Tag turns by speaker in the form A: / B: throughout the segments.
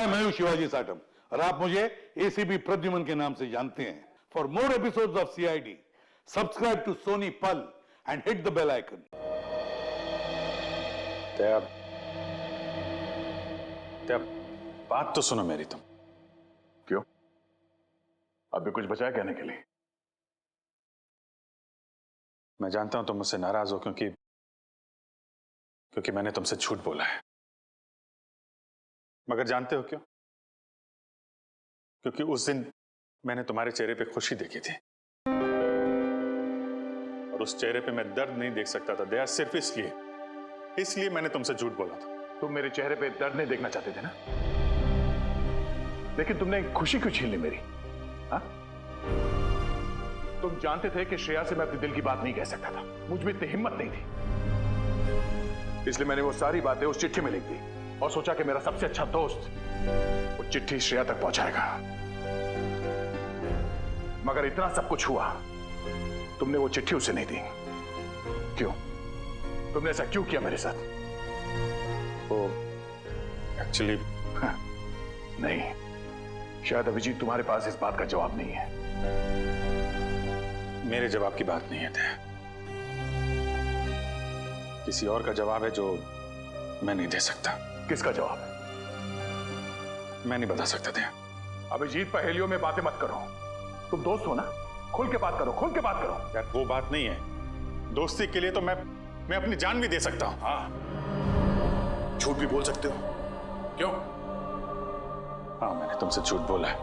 A: मैं हूं शिवाजी साटम और आप मुझे एसीपी प्रद्युमन के नाम से जानते हैं। For more episodes of CID subscribe to Sony Pal and hit the bell icon.
B: बात तो सुनो मेरी तुम।
C: क्यों? अभी कुछ बचा है कहने के लिए?
B: मैं जानता हूं तुम मुझसे नाराज हो क्योंकि मैंने तुमसे झूठ बोला है, मगर जानते हो क्यों? क्योंकि उस दिन मैंने तुम्हारे चेहरे पे खुशी देखी थी और उस चेहरे पे मैं दर्द नहीं देख सकता था दया, सिर्फ इसलिए मैंने तुमसे झूठ बोला था।
C: तुम मेरे चेहरे पे दर्द नहीं देखना चाहते थे ना, लेकिन तुमने खुशी क्यों छीन ली मेरी? हाँ? तुम जानते थे कि श्रेया से मैं अपने दिल की बात नहीं कह सकता था, मुझ में इतनी हिम्मत नहीं थी, इसलिए मैंने वो सारी बातें उस चिट्ठी में लिख दी और सोचा कि मेरा सबसे अच्छा दोस्त वो चिट्ठी श्रेया तक पहुंचाएगा। मगर इतना सब कुछ हुआ, तुमने वो चिट्ठी उसे नहीं दी। क्यों? तुमने ऐसा क्यों किया मेरे साथ?
B: वो एक्चुअली
C: नहीं, शायद अभिजीत तुम्हारे पास इस बात का जवाब नहीं है।
B: मेरे जवाब की बात नहीं है दया, किसी और का जवाब है जो मैं नहीं दे सकता।
C: किसका जवाब है?
B: मैं नहीं बता सकता दया।
C: अभिजीत, पहेलियों में बातें मत करो, तुम दोस्त हो ना, खुल के बात करो, खुल के बात करो।
B: यार वो बात नहीं है, दोस्ती के लिए तो मैं अपनी जान भी दे सकता हूं।
C: हाँ, झूठ भी बोल सकते हो। क्यों?
B: हाँ, मैंने तुमसे झूठ बोला है,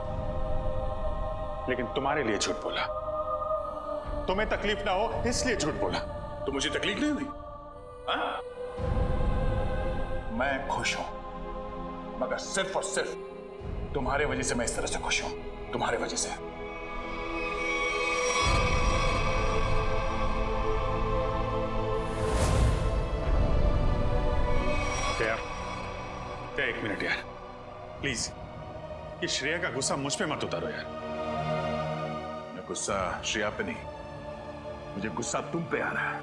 B: लेकिन तुम्हारे लिए झूठ बोला, तुम्हें तकलीफ ना हो इसलिए झूठ बोला।
C: तो मुझे तकलीफ नहीं हुई? हाँ? मैं खुश हूं, मगर सिर्फ और सिर्फ तुम्हारे वजह से मैं इस तरह से खुश हूं, तुम्हारे वजह से।
B: एक मिनट यार, प्लीज, ये श्रेया का गुस्सा मुझ पे मत उतारो यार।
C: मैं गुस्सा श्रेया पे नहीं, मुझे गुस्सा तुम पे आ रहा है।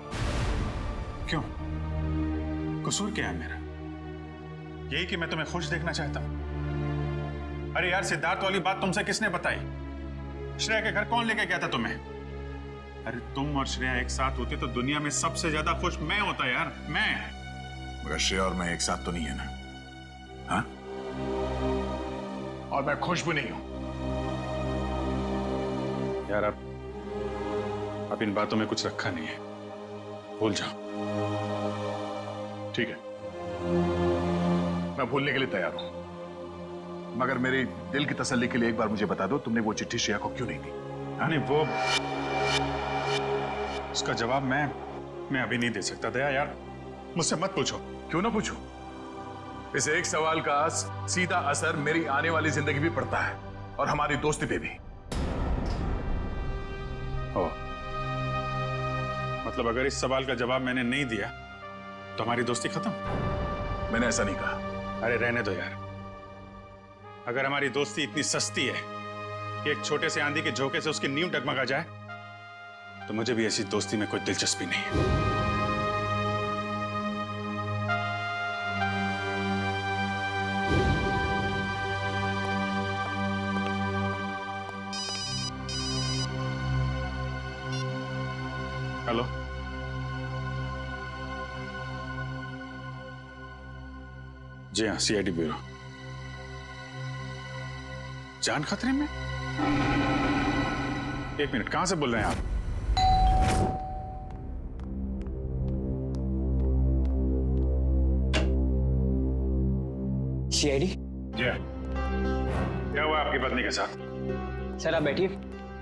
B: क्यों? कसूर क्या है मेरा? यही कि मैं तुम्हें खुश देखना चाहता हूं। अरे यार, सिद्धार्थ वाली बात तुमसे किसने बताई? श्रेया के घर कौन लेके गया था तुम्हें? अरे तुम और श्रेया एक साथ होते तो दुनिया में सबसे ज्यादा खुश मैं होता यार, मैं।
C: मगर श्रेया और मैं एक साथ तो नहीं है ना? हाँ? और मैं खुश भी नहीं हूं।
B: यार अब इन बातों में कुछ रखा नहीं है, भूल जाओ।
C: ठीक है, मैं भूलने के लिए तैयार हूं, मगर मेरे दिल की तसल्ली के लिए एक बार मुझे बता दो, तुमने वो चिट्ठी श्रेया को क्यों नहीं दी?
B: नहीं, वो उसका जवाब मैं अभी नहीं दे सकता दया यार, मुझसे मत पूछो।
C: क्यों ना पूछूं? इस एक सवाल का सीधा असर मेरी आने वाली जिंदगी भी पड़ता है और हमारी दोस्ती पे भी।
B: ओ, मतलब अगर इस सवाल का जवाब मैंने नहीं दिया तो हमारी दोस्ती खत्म?
C: मैंने ऐसा नहीं कहा।
B: अरे रहने दो यार, अगर हमारी दोस्ती इतनी सस्ती है कि एक छोटे से आंधी के झोंके से उसकी नींव डगमगा जाए, तो मुझे भी ऐसी दोस्ती में कोई दिलचस्पी नहीं है। हेलो, जी हाँ, सीआईडी ब्यूरो। जान खतरे में? एक मिनट, कहां से बोल रहे हैं आप?
D: सीआईडी?
B: जी हाँ। क्या हुआ आपकी पत्नी के साथ?
D: सर आप बैठिए,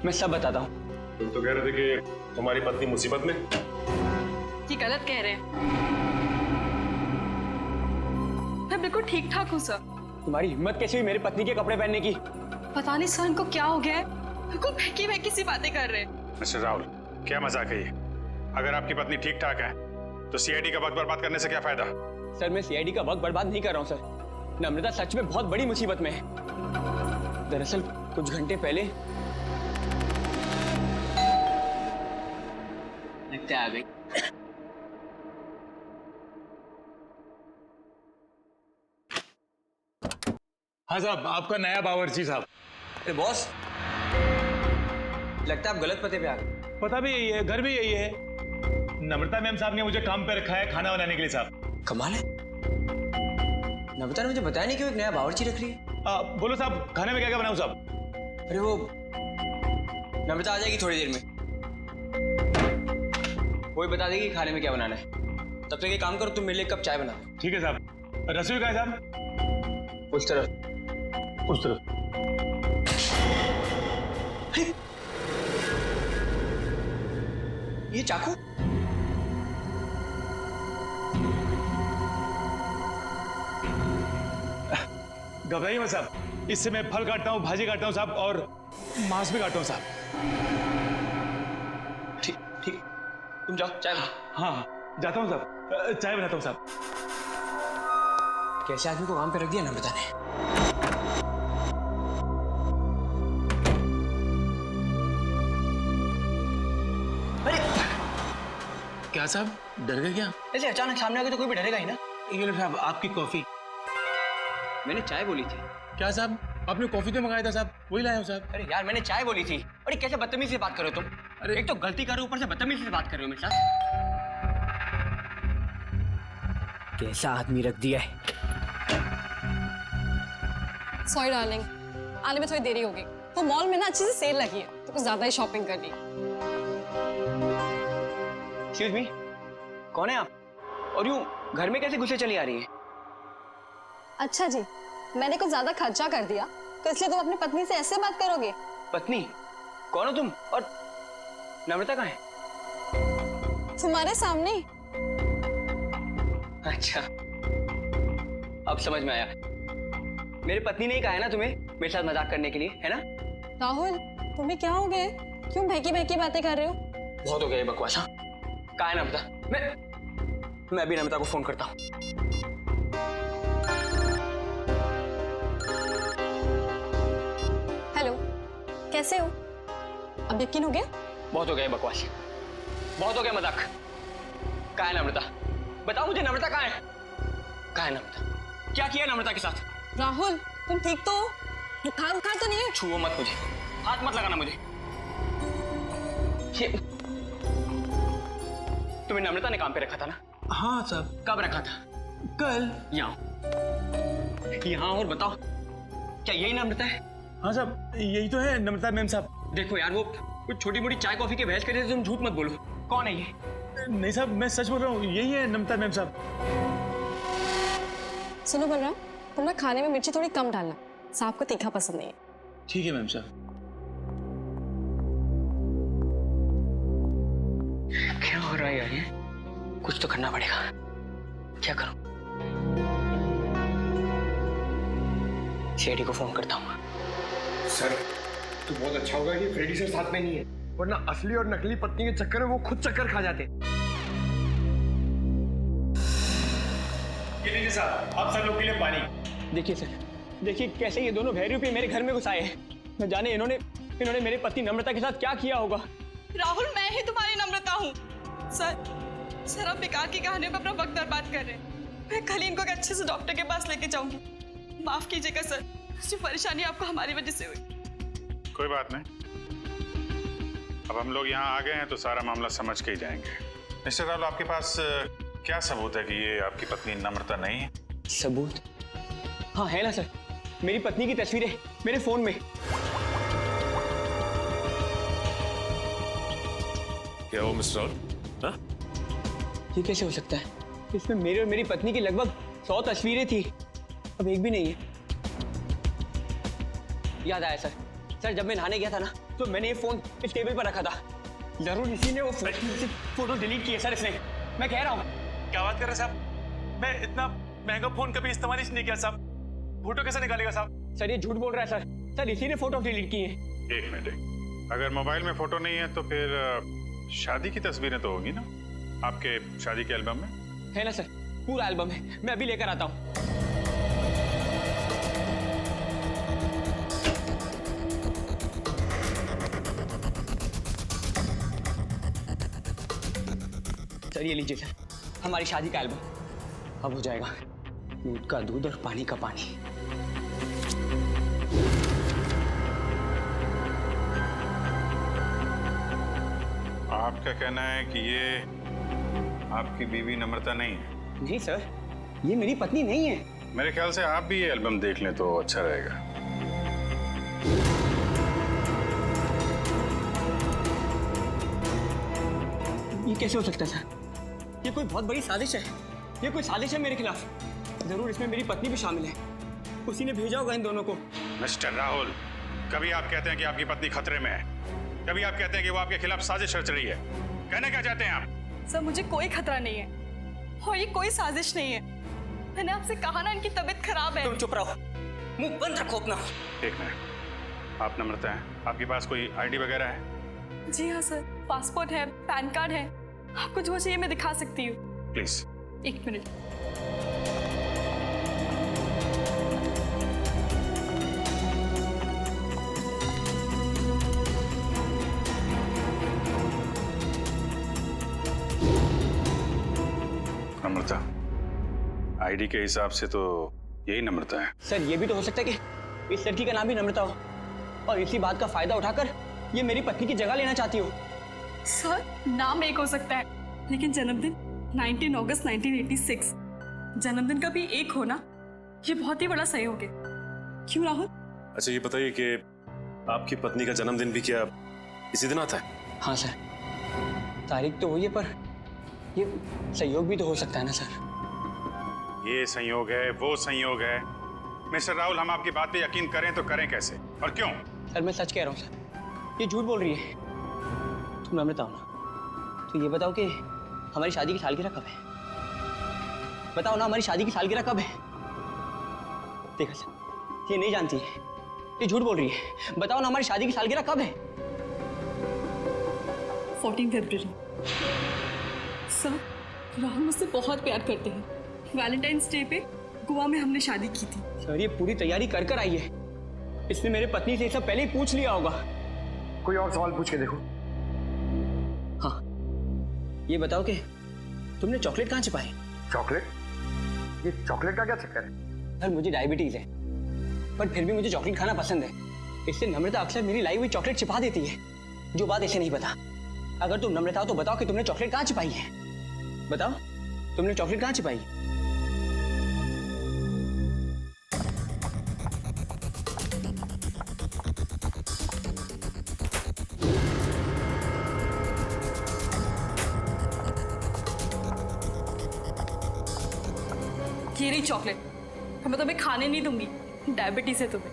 D: मैं सब बताता हूँ।
E: तुम तो कह रहे थे कि तुम्हारी पत्नी मुसीबत में।
F: ये गलत कह रहे हैं। मैं बिल्कुल ठीक ठाक हूँ सर।
D: तुम्हारी हिम्मत कैसे हुई मेरी पत्नी के कपड़े पहनने की?
F: पता नहीं सर इनको क्या हो गया है, बिल्कुल बहकी बहकी सी बातें कर रहे हैं।
B: मिस्टर राहुल, क्या मजाक है ये? अगर आपकी पत्नी ठीक ठाक है तो सीआईडी का वक्त बर्बाद करने से क्या फायदा?
D: सर मैं सीआईडी का वक्त बर्बाद नहीं कर रहा हूँ सर, नम्रता सच में बहुत बड़ी मुसीबत में है। दरअसल कुछ घंटे पहले लगता आ गई।
B: हाँ साहब, आपका नया बावर्ची साहब।
D: अरे बॉस, लगता है आप गलत पते पे आ गए।
B: पता भी यही है, घर भी यही है। नम्रता मैम साहब ने मुझे काम पे रखा है खाना बनाने के लिए साहब।
D: कमाल है, नम्रता ने मुझे बताया नहीं कि वो एक नया बावर्ची रख रही है।
B: बोलो साहब, खाने में क्या क्या बनाऊं साहब?
D: अरे वो नम्रता आ जाएगी थोड़ी देर में, वो ही बता देगी खाने में क्या बनाना है। तब तक ये काम करो, तुम मेरे लिए एक कप चाय बना दो।
B: ठीक है साहब। रसोई का है साहब?
D: उस तरफ।
B: उस तरफ।
D: अरे ये चाकू?
B: घबराइए मत साहब, इससे मैं फल काटता हूँ, भाजी काटता हूँ साहब, और मांस भी काटता हूँ साहब।
D: ठीक ठीक, तुम जाओ चाय बनाओ।
B: हाँ, जाता हूँ साहब, चाय बनाता हूँ साहब।
D: कैसे आदमी को काम पे रख दिया नम्रता ने। अरे
B: क्या साहब, डर गए क्या?
D: ऐसे अचानक सामने आ गए तो कोई भी डरेगा ही ना।
B: ये लो साहब, आपकी कॉफी।
D: मैंने चाय बोली थी।
B: क्या साहब, आपने कॉफी तो मंगाया था साहब, वही लाया हूँ साहब।
D: अरे यार, मैंने चाय बोली थी। अरे कैसे बदतमीजी से बात कर रहे हो तुम?
B: अरे
D: एक तो गलती कर रहे हो, ऊपर से बदतमीजी से बात कर रहे हो मेरे साथ। कैसा आदमी रख दिया है।
F: सॉरी डार्लिंग, आने में थोड़ी देरी होगी। वो मॉल में ना अच्छी सी सेल लगी है तो कुछ ज्यादा ही शॉपिंग कर ली।
D: एक्सक्यूज मी, कौन है आप? और यूं घर में कैसे घुसे चली आ रही है?
F: अच्छा जी, मैंने कुछ ज्यादा खर्चा कर दिया तो इसलिए तुम अपनी पत्नी से ऐसे बात करोगे?
D: पत्नी? कौन हो तुम? और नम्रता कहाँ है?
F: तुम्हारे सामने।
D: अच्छा, अब समझ में आया। मेरी पत्नी ने ही कहा है ना तुम्हें मेरे साथ मजाक करने के लिए, है ना?
F: राहुल, तुम्हें क्या हो गया? क्यों बहकी बहकी बातें कर रहे हो?
D: बहुत हो गया ये बकवास। हाँ, कहाँ है नम्रता? मैं अभी नम्रता को फोन करता हूँ।
F: हेलो, कैसे हो? अब यकीन हो गया?
D: बहुत हो गया ये बकवास, बहुत हो गया मजाक। कहाँ है नम्रता? बताओ मुझे, नम्रता कहाँ है? कहाँ है नम्रता? क्या किया नम्रता के साथ?
F: राहुल, तुम ठीक तो हो? बुखार बुखार तो नहीं है?
D: छुओ मत मुझे, हाथ मत लगाना मुझे। ये तुम्हें नम्रता ने काम पे रखा था ना?
B: हाँ साहब।
D: कब रखा था?
B: कल।
D: यहाँ और बताओ, क्या यही नम्रता है?
B: हाँ साहब, यही तो है नम्रता मैम साहब।
D: देखो यार, वो कुछ छोटी मोटी चाय कॉफी के बहस करे, तुम झूठ मत बोलो। कौन है ये?
B: नहीं साहब, मैं सच बोल रहा हूँ, यही है नम्रता मैम साहब।
F: सुनो बलराम, तुम ना खाने में मिर्ची थोड़ी कम डालना, साहब को तीखा पसंद नहीं है।
B: ठीक है मैम साहब।
D: क्या हो रहा है यार ये? कुछ तो करना पड़ेगा। क्या करूं? सीआईडी को फोन करता हूँ।
E: सर, तो बहुत अच्छा होगा कि फ्रेडी सर साथ में नहीं है, वरना असली और नकली पत्नी के चक्कर में वो खुद चक्कर खा जाते।
B: ये लीजिए साहब, आप सब लोग के लिए पानी।
D: देखिए सर, देखिए कैसे ये दोनों भैरूपी मेरे घर में घुस आए हैं। न जाने इन्होंने मेरे पति नम्रता के साथ क्या किया होगा।
G: राहुल, मैं ही तुम्हारी नम्रता हूँ। सर आप बेकार की कहानियों पर अपना वक्त बर्बाद कर रहे हैं। मैं कल ही इनको एक अच्छे से डॉक्टर के पास लेके जाऊंगी। माफ कीजिएगा सर, जो परेशानी आपको हमारी वजह से हुई।
B: कोई बात नहीं, अब हम लोग यहाँ आ गए हैं तो सारा मामला समझ के ही जाएंगे। मिस्टर राहुल, आपके पास क्या सबूत है कि ये आपकी पत्नी नम्रता नहीं है?
D: सबूत? हाँ है ना सर, मेरी पत्नी की तस्वीरें मेरे फोन में।
E: क्या हो मिस्टर राहुल? हाँ?
D: ये कैसे हो सकता है? इसमें मेरे और मेरी पत्नी की लगभग 100 तस्वीरें थी, अब एक भी नहीं है। याद आया सर, जब मैं नहाने गया था ना, तो मैंने ये फोन इस टेबल पर रखा था। जरूर इसी ने वो फोटो डिलीट की है सर, इसने। मैं कह रहा हूँ।
B: क्या बात कर रहे हैं साहब? मैं इतना महंगा फोन कभी इस्तेमाल ही नहीं किया साहब। फोटो कैसे निकालेगा साहब?
D: सर ये झूठ बोल रहा है सर, इसी ने फोटो डिलीट की है।
B: एक मिनट, अगर मोबाइल में फोटो नहीं है तो फिर शादी की तस्वीरें तो होगी ना आपके शादी के एल्बम में?
D: है ना सर, पूरा एल्बम है, मैं अभी लेकर आता हूँ। सर ये लीजिए सर, हमारी शादी का एल्बम। अब हो जाएगा दूध का दूध और पानी का पानी।
B: आपका कहना है कि ये आपकी बीवी नम्रता नहीं है?
D: जी सर, ये मेरी पत्नी नहीं है।
B: मेरे ख्याल से आप भी ये एल्बम देख लें तो अच्छा रहेगा।
D: ये कैसे हो सकता है सर? ये कोई बहुत बड़ी साजिश है। ये कोई साजिश है मेरे खिलाफ। जरूर इसमें मेरी पत्नी भी शामिल है। उसी ने भेजा होगा इन दोनों को।
B: मिस्टर राहुल, कभी आप कहते हैं कि आपकी पत्नी खतरे में है, कभी आप कहते हैं कि वो आपके खिलाफ साजिश रच रही है। कहना क्या चाहते हैं आप?
G: सर मुझे कोई खतरा नहीं है और ये कोई साजिश नहीं है। मैंने आपसे कहा ना इनकी तबीयत खराब है।
D: तुम चुप रहो, मुंह बंद रखो अपना।
B: एक मिनट, आप नम्रता हैं, आपके पास कोई आईडी वगैरह है?
G: जी हाँ सर, पासपोर्ट है, पैन कार्ड है। आपको जो चाहिए मैं दिखा सकती हूँ।
B: प्लीज।
G: एक मिनट।
B: नम्रता, आईडी के हिसाब से तो यही नम्रता है।
D: सर ये भी तो हो सकता है कि इस लड़की का नाम भी नम्रता हो और इसी बात का फायदा उठाकर ये मेरी पत्नी की जगह लेना चाहती हो।
G: सर नाम एक हो सकता है लेकिन जन्मदिन 19 अगस्त 1986। जन्मदिन का भी एक होना ये बहुत ही बड़ा सहयोग है। क्यों राहुल?
H: अच्छा ये बताइए कि आपकी पत्नी का जन्मदिन भी क्या इसी दिन आता है?
D: हाँ सर, तारीख तो वही है पर ये सहयोग भी तो हो सकता है ना सर।
B: ये संयोग है, वो संयोग है। मिस्टर राहुल, हम आपकी बात पे यकीन करें तो करें कैसे और क्यों?
D: सर मैं सच कह रहा हूँ सर, ये झूठ बोल रही है। तुम नम्रता हो ना, तो ये बताओ कि हमारी शादी की सालगिरह कब है? बताओ ना, हमारी शादी की सालगिरह कब है? देखा सर, ये नहीं जानती है, ये झूठ बोल रही है। बताओ ना, हमारी शादी की सालगिरह कब है?
G: 14 फरवरी। सर राहुल मुझसे बहुत प्यार करते हैं। वैलेंटाइंस डे पे गोवा में हमने शादी की थी।
D: सर ये पूरी तैयारी कर कर आई है। इसने मेरे पत्नी से ये सब पहले ही पूछ लिया होगा।
E: कोई और सवाल पूछ के देखो।
D: हाँ, ये बताओ कि तुमने चॉकलेट कहाँ छिपाई?
E: चॉकलेट? ये चॉकलेट का क्या चक्कर है?
D: सर मुझे डायबिटीज है पर फिर भी मुझे चॉकलेट खाना पसंद है। इससे नम्रता अक्सर मेरी लाई हुई चॉकलेट छिपा देती है, जो बात इसे नहीं पता। अगर तुम नम्रता हो तो बताओ कि तुमने चॉकलेट कहाँ छिपाई है? बताओ, तुमने चॉकलेट कहाँ छिपाई?
G: ये रही चॉकलेट। मैं तुम्हें खाने नहीं दूंगी, डायबिटीज है तुम्हें।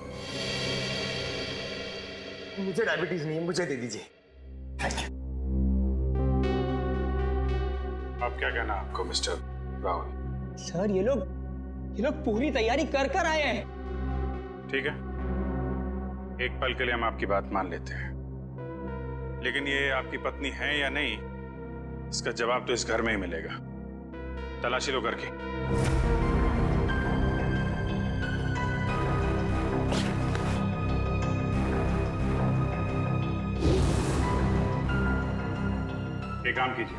E: मुझे डायबिटीज नहीं है, मुझे दे दीजिए।
B: अब क्या कहना आपको मिस्टर राहुल?
D: सर ये लोग पूरी तैयारी कर कर आए हैं।
B: ठीक है, एक पल के लिए हम आपकी बात मान लेते हैं, लेकिन ये आपकी पत्नी है या नहीं, इसका जवाब तो इस घर में ही मिलेगा। तलाशी लो करके। एक काम कीजिए,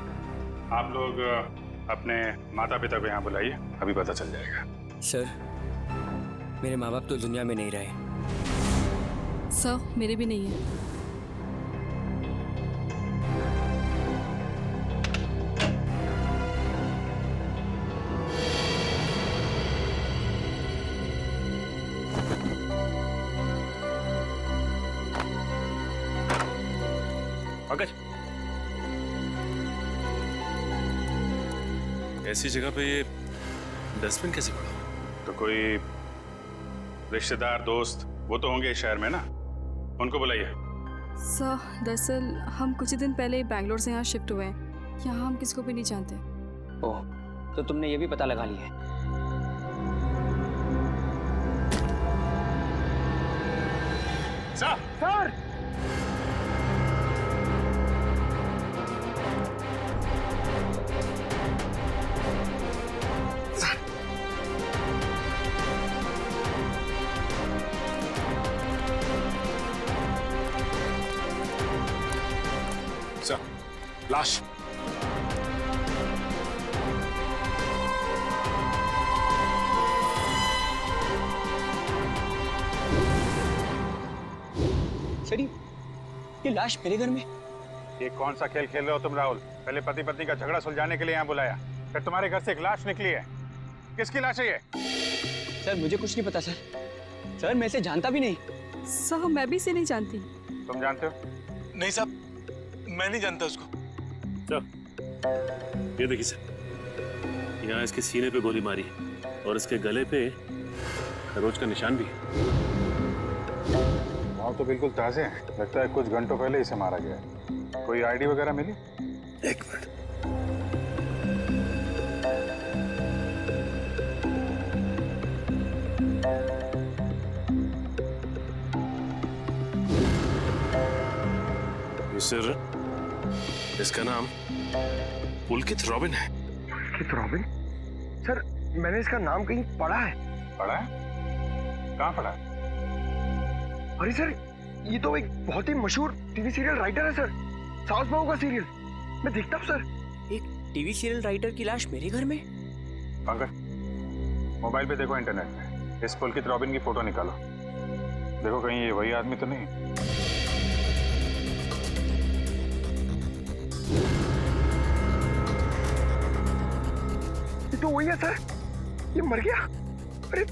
B: आप लोग अपने माता पिता को यहाँ बुलाइए, अभी पता चल जाएगा।
D: सर मेरे माँ बाप तो दुनिया में नहीं रहे।
G: सर मेरे भी नहीं है।
H: पंकज, ऐसी जगह पे ये डस्टबिन कैसे पड़ा?
B: तो कोई रिश्तेदार दोस्त वो तो होंगे इस शहर में ना, उनको बुलाइए।
I: सर दरअसल हम कुछ ही दिन पहले बैंगलोर से यहाँ शिफ्ट हुए हैं। यहाँ हम किसको भी नहीं जानते।
D: ओह, तो तुमने ये भी पता लगा लिया है?
E: सर!
H: लाश।
D: सर ये लाश मेरे घर में
B: ये कौन सा खेल खेल रहे हो तुम राहुल? पहले पति पत्नी का झगड़ा सुलझाने के लिए यहाँ बुलाया, फिर तुम्हारे घर से एक लाश निकली है। किसकी लाश है ये?
D: सर मुझे कुछ नहीं पता सर। सर मैं इसे जानता भी नहीं।
I: सर मैं भी इसे नहीं जानती।
B: तुम जानते हो?
E: नहीं साहब, मैं नहीं जानता उसको।
H: ये देखिए सर, यहाँ इसके सीने पे गोली मारी और इसके गले पे खरोच का निशान भी है।
B: घाव तो बिल्कुल ताजे हैं, लगता है कुछ घंटों पहले इसे मारा गया है। कोई आईडी वगैरह मिली?
E: एक मिनट।
H: सर इसका नाम पुलकित रॉबिन है।
E: पुलकित रॉबिन? सर मैंने इसका नाम कहीं पढ़ा है।
B: पढ़ा है? कहाँ पढ़ा है?
E: अरे सर ये तो एक बहुत ही मशहूर टीवी सीरियल राइटर है सर, सास बहू का सीरियल। मैं देखता हूँ सर।
D: एक टीवी सीरियल राइटर की लाश मेरे घर में?
B: पंकज, मोबाइल पे देखो, इंटरनेट पे इस पुलकित रॉबिन की फोटो निकालो। देखो कहीं ये वही आदमी तो नहीं।
E: ये तो वही है सर, ये मर गया। अरे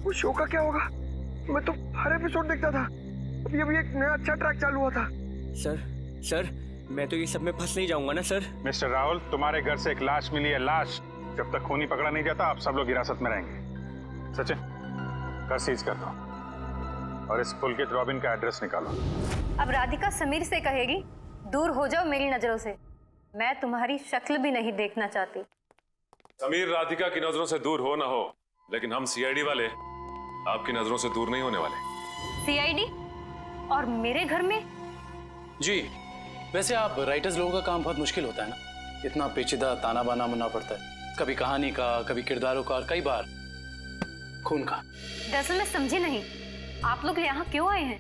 E: वो शो का क्या होगा? मैं तो हर एपिसोड देखता था। अभी अभी एक नया अच्छा ट्रैक चालू हुआ था।
D: सर मैं तो ये सब में फंस नहीं जाऊंगा ना सर?
B: मिस्टर राहुल, तुम्हारे घर से एक लाश मिली है, लाश। जब तक खूनी पकड़ा नहीं जाता आप सब लोग हिरासत में रहेंगे। सचिन, घर सीज कर दो और इस पुलकित रॉबिन का एड्रेस निकालो।
J: अब राधिका समीर से कहेगी दूर हो जाओ मेरी नजरों से, मैं तुम्हारी शक्ल भी नहीं देखना चाहती।
H: समीर राधिका की नजरों से दूर हो ना हो, लेकिन हम सीआईडी वाले आपकी नजरों से दूर नहीं होने वाले।
J: सीआईडी? और मेरे घर में?
K: जी, वैसे आप राइटर्स लोगों का काम बहुत मुश्किल होता है ना, इतना पेचीदा ताना बाना बनना पड़ता है, कभी कहानी का, कभी किरदारों का और कई बार खून का।
J: दरअसल मैं समझी नहीं, आप लोग यहाँ क्यों आए हैं?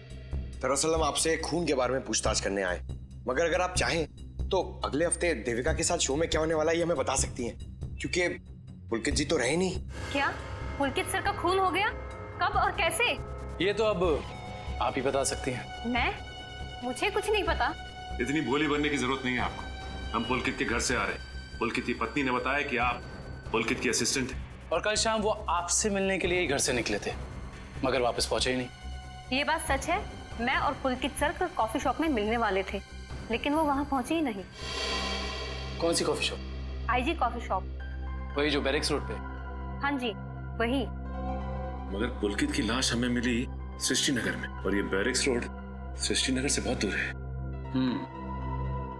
E: दरअसल हम आपसे खून के बारे में पूछताछ करने आए, मगर अगर आप चाहें तो अगले हफ्ते देविका के साथ शो में क्या होने वाला है ये हमें बता सकती हैं, क्योंकि पुलकित जी तो रहे नहीं।
J: क्या पुलकित सर का खून हो गया? कब और कैसे?
K: ये तो अब आप ही बता सकती हैं।
J: मैं? मुझे कुछ नहीं पता।
H: इतनी भोली बनने की जरूरत नहीं है आपको। हम पुलकित के घर से आ रहे हैं। पुलकित की पत्नी ने बताया कि आप पुलकित की असिस्टेंट हैं।
K: और कल शाम वो आपसे मिलने के लिए ही घर से निकले थे, मगर वापस पहुंचे ही नहीं।
J: ये बात सच है, मैं और पुलकित सर कॉफी शॉप में मिलने वाले थे, लेकिन वो वहाँ पहुंचे ही नहीं।
K: कौन सी coffee shop?
J: IG coffee shop.
K: वही जो बैरिक्स रोड पे?
J: हाँ जी वही।
H: मगर पुलकित की लाश हमें मिली सृष्टि नगर में, और ये बैरिक्स रोड सृष्टि नगर से बहुत दूर है।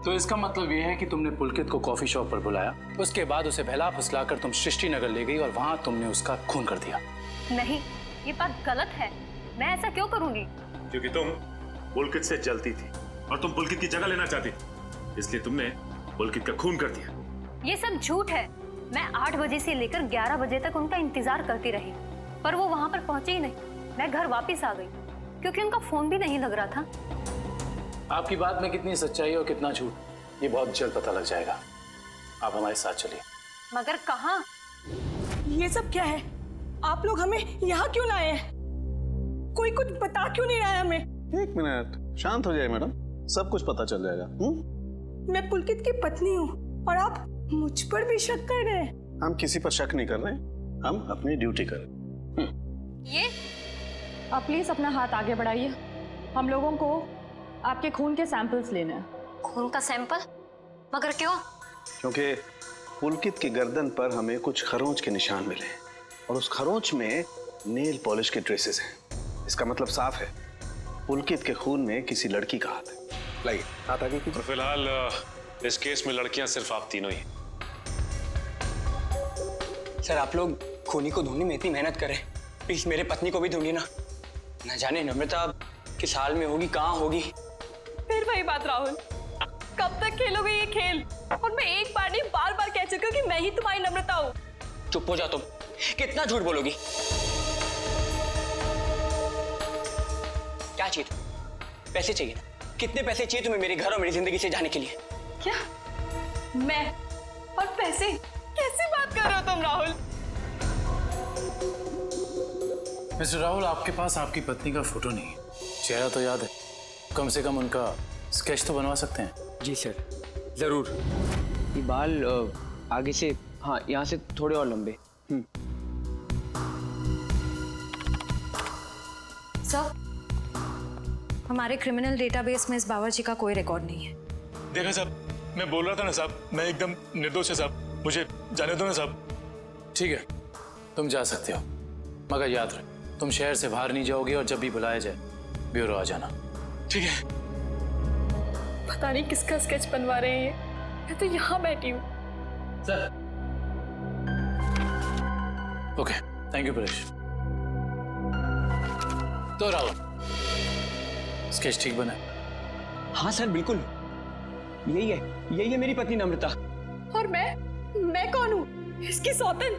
K: तो इसका मतलब ये है कि तुमने पुलकित को कॉफी शॉप पर बुलाया, उसके बाद उसे बहला फुसलाकर तुम सृष्टि नगर ले गई और वहां तुमने उसका खून कर दिया।
J: नहीं, ये बात गलत है। मैं ऐसा क्यों करूंगी?
H: क्योंकि तुम पुलकित से जलती थी और तुम पुलकित की जगह लेना चाहती थी, इसलिए तुमने पुलकित का खून कर दिया।
J: ये सब झूठ है। मैं 8 बजे से लेकर 11 बजे तक उनका इंतजार करती रही, पर वो वहां पर पहुंचे ही नहीं। मैं घर वापस आ गई क्योंकि उनका फोन भी नहीं लग रहा था।
K: आपकी बात में कितनी सच्चाई और कितना झूठ, ये बहुत जल्द पता लग जाएगा। आप हमारे साथ चलिए।
J: मगर कहाँ?
G: ये सब क्या है? आप लोग हमें यहाँ क्यों लाए हैं? कोई कुछ बता क्यों नहीं रहा है हमें?
L: एक मिनट, शांत हो जाए मैडम, सब कुछ पता चल जाएगा।
G: मैं पुलकित की पत्नी हूँ और आप मुझ पर भी शक कर रहे हैं।
L: हम किसी पर शक नहीं कर रहे, हम अपनी ड्यूटी कर रहे।
J: ये
I: आप प्लीज अपना हाथ आगे बढ़ाइए, हम लोगों को आपके खून के सैंपल्स लेने हैं।
J: खून का सैंपल? मगर क्यों?
L: क्योंकि पुलकित की गर्दन पर हमें कुछ खरोंच के निशान मिले हैं और उस खरोंच में नेल पॉलिश के ट्रेसेस हैं। इसका मतलब साफ है, पुलकित के खून में किसी लड़की का हाथ है। लाइए हाथ आगे कीजिए।
H: फिलहाल इस केस में लड़कियां सिर्फ आप तीनों ही।
D: सर आप लोग खूनी को ढूंढने में इतनी मेहनत करें, प्लीज मेरे पत्नी को भी ढूंढिए ना। न जाने नम्रता किस हाल में होगी, कहाँ होगी।
G: फिर वही बात राहुल, कब तक खेलोगे ये खेल? और मैं एक बार नहीं बार बार कह चुकी हूँ कि मैं ही तुम्हारी नम्रता हूँ।
D: चुप हो जा तुम, कितना झूठ बोलोगी? क्या चाहिए तुम्हें? पैसे चाहिए ना? कितने पैसे चाहिए तुम्हें मेरे घर और मेरी जिंदगी से जाने के लिए?
G: क्या? मैं और पैसे? कैसी बात कर रहे हो तुम राहुल?
K: मिस्टर राहुल, आपके पास आपकी पत्नी का फोटो नहीं है, चेहरा तो याद है, कम से कम उनका स्केच तो बनवा सकते हैं।
D: जी सर, जरूर। ये बाल आगे से, हाँ यहाँ से थोड़े और लंबे।
J: सर, हमारे क्रिमिनल डेटाबेस में इस बावर्ची का कोई रिकॉर्ड नहीं है।
H: देखा साहब, मैं बोल रहा था ना साहब, मैं एकदम निर्दोष है साहब, मुझे जाने दो ना साहब।
K: ठीक है, तुम जा सकते हो, मगर याद रख तुम शहर से बाहर नहीं जाओगे और जब भी बुलाया जाए ब्यूरो आ जाना।
H: ठीक है।
G: पता नहीं किसका स्केच बनवा रहे हैं ये, मैं तो यहाँ बैठी हूँ।
K: Sir. Okay, thank you Paresh. तो राहुल, स्केच ठीक बना?
D: हाँ सर, बिल्कुल यही है मेरी पत्नी नम्रता।
G: और मैं कौन हूँ? इसकी सौतन?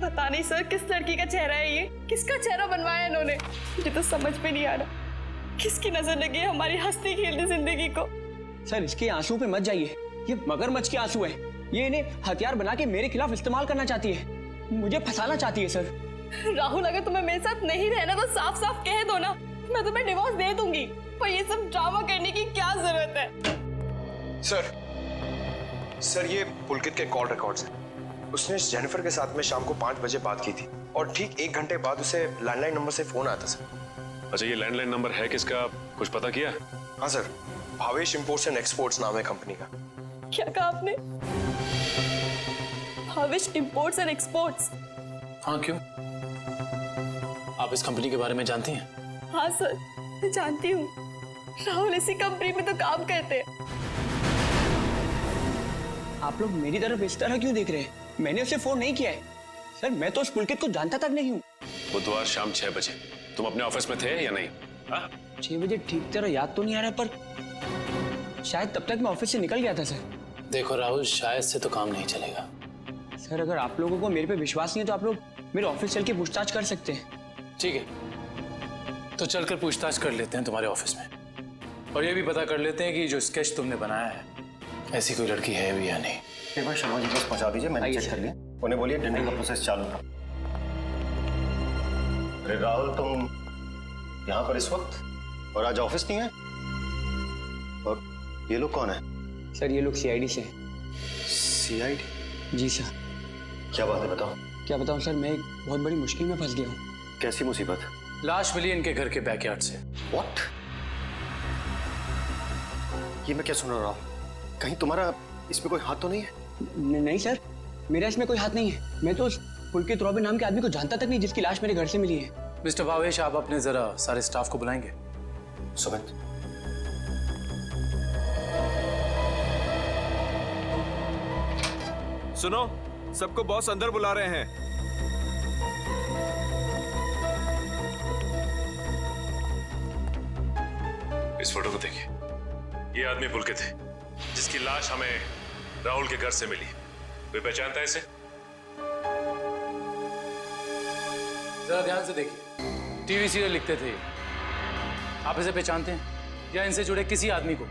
G: पता नहीं सर किस लड़की का चेहरा है ये, किसका चेहरा बनवाया इन्होंने, मुझे तो समझ में नहीं आ रहा। किसकी नजर लगी है हमारी हंसती खेलती जिंदगी को।
D: सर इसके आंसू पे मत जाइए, ये मगरमच्छ के आंसू है। ये इन्हें हथियार बना के मेरे खिलाफ इस्तेमाल करना चाहती है, मुझे फंसाना चाहती है सर।
G: राहुल, अगर तुम्हें मेरे साथ नहीं रहना तो साफ साफ कह दो ना, मैं तुम्हें डिवोर्स दे दूंगी। पर ये सब ड्रामा करने की क्या जरूरत है?
E: सर ये पुलकित के कॉल रिकॉर्ड्स हैं। उसने जेनिफर के साथ में शाम को 5 बजे बात की थी और ठीक 1 घंटे बाद उसे लैंडलाइन नंबर से फोन आया था सर।
H: अच्छा, ये लैंडलाइन नंबर है किसका, कुछ पता किया?
E: हाँ sir, Bhavesh imports and exports नाम है कंपनी का।
G: क्या कहा आपने? Bhavesh imports and exports?
K: हाँ, क्यों? आप इस कंपनी के बारे में जानती हैं?
G: हाँ सर, मैं जानती हूँ। राहुल इसी कंपनी में तो काम करते हैं।
D: आप लोग मेरी तरफ इस तरह क्यों देख रहे हैं? मैंने उसे फोन नहीं किया है सर, मैं तो उस पुलकित को जानता तक नहीं हूँ।
H: बुधवार शाम 6 बजे तुम अपने ऑफिस में थे या नहीं?
D: 6 बजे ठीक तरह याद तो नहीं आ रहा, पर शायद तब तक मैं ऑफिस से निकल गया था सर।
K: देखो राहुल, शायद से तो काम नहीं चलेगा।
D: सर अगर आप लोगों को मेरे पे विश्वास नहीं है तो आप लोग मेरे ऑफिस चल के पूछताछ कर सकते हैं।
K: ठीक है, तो चलकर पूछताछ कर लेते हैं तुम्हारे ऑफिस में, और ये भी पता कर लेते हैं कि जो स्केच तुमने बनाया है ऐसी कोई लड़की है भी या नहीं।
E: एक बार शर्मा जी बस पहुंचा दीजिए, मैंने चेक कर लिया। उन्हें बोलिए टेंडरिंग का प्रोसेस चालू था। अरे राहुल, तुम यहाँ पर इस वक्त और आज ऑफिस नहीं है? और ये लोग कौन है?
D: सर ये लोग सीआईडी से।
E: सीआईडी?
D: जी सर।
E: क्या बात है, बताओ।
D: क्या बताऊं सर, मैं एक बहुत बड़ी मुश्किल में फंस गया हूँ।
E: कैसी मुसीबत?
K: लाश मिली इनके घर के बैकयार्ड से।
E: व्हाट? ये मैं क्या सुन रहा हूँ? कहीं तुम्हारा इसमें कोई हाथ तो नहीं है?
D: नहीं सर, मेरा इसमें कोई हाथ नहीं है। मैं तो उस पुलकित रॉबिन नाम के आदमी को जानता तक नहीं जिसकी लाश मेरे घर से मिली है।
K: मिस्टर भावेश, आप अपने जरा सारे स्टाफ को बुलाएंगे।
E: सुमित,
M: सुनो, सबको बॉस अंदर बुला रहे हैं।
H: इस फोटो को देखिए, ये आदमी पुलकित है जिसकी लाश हमें राहुल के घर से मिली। कोई पहचानता है इसे?
K: जरा ध्यान से देखिए, टीवी सीरियल लिखते थे। आप इसे पहचानते हैं या इनसे जुड़े किसी आदमी को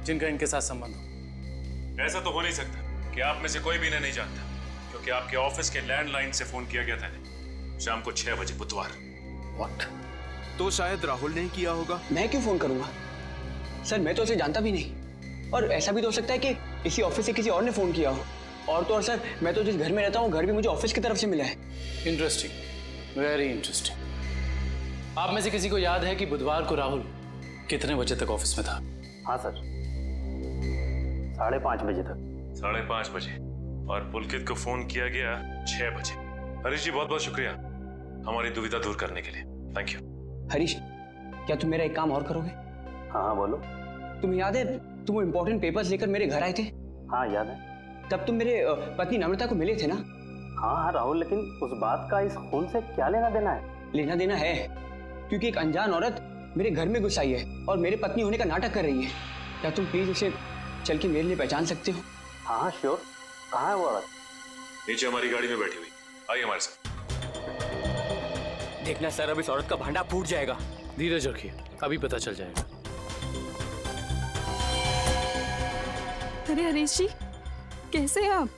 K: जिनका इनके साथ संबंध हो?
H: ऐसा तो हो नहीं सकता कि आप में से कोई भी इन्हें नहीं जानता, क्योंकि आपके ऑफिस के लैंडलाइन से फोन किया गया था शाम को 6 बजे बुधवार।
E: व्हाट?
M: तो शायद राहुल ने ही किया होगा।
D: मैं क्यों फोन करूंगा सर, मैं तो उसे जानता भी नहीं। और ऐसा भी तो हो सकता है कि इसी ऑफिस से किसी और ने फोन किया हो। और तो और सर, मैं तो जिस घर में रहता हूँ घर भी मुझे ऑफिस की तरफ से मिला है।
K: Interesting, very interesting. आप में से किसी को याद है कि बुधवार को राहुल कितने बजे तक ऑफिस में था?
L: हाँ सर, 5:30 बजे तक।
H: 5:30 बजे, और पुलकित को फोन किया गया 6 बजे। हरीश जी, बहुत बहुत शुक्रिया हमारी दुविधा दूर करने के लिए। Thank you.
D: हरीश, क्या तुम मेरा एक काम और करोगे?
L: हाँ बोलो।
D: तुम्हें याद है तुम वो इम्पोर्टेंट पेपर्स लेकर मेरे घर आए थे?
L: हाँ याद है।
D: तब तुम मेरे पत्नी नम्रता को मिले थे ना?
L: हाँ राहुल, लेकिन उस बात का इस खून से क्या लेना देना है?
D: लेना देना है, क्योंकि एक अनजान औरत मेरे घर में घुस आई है और मेरे पत्नी होने का नाटक कर रही है। क्या तुम प्लीज उसे चल के मेरे लिए पहचान सकते हो?
L: हाँ श्योर। कहाँ है वो औरत?
H: नीचे हमारी गाड़ी में बैठी हुई, आइए हमारे साथ।
D: देखना सर, अब इस औरत का भांडा फूट जाएगा।
K: धीरज रखिए, अभी पता चल जाएगा।
I: अरे हरीश जी, कैसे हैं आप?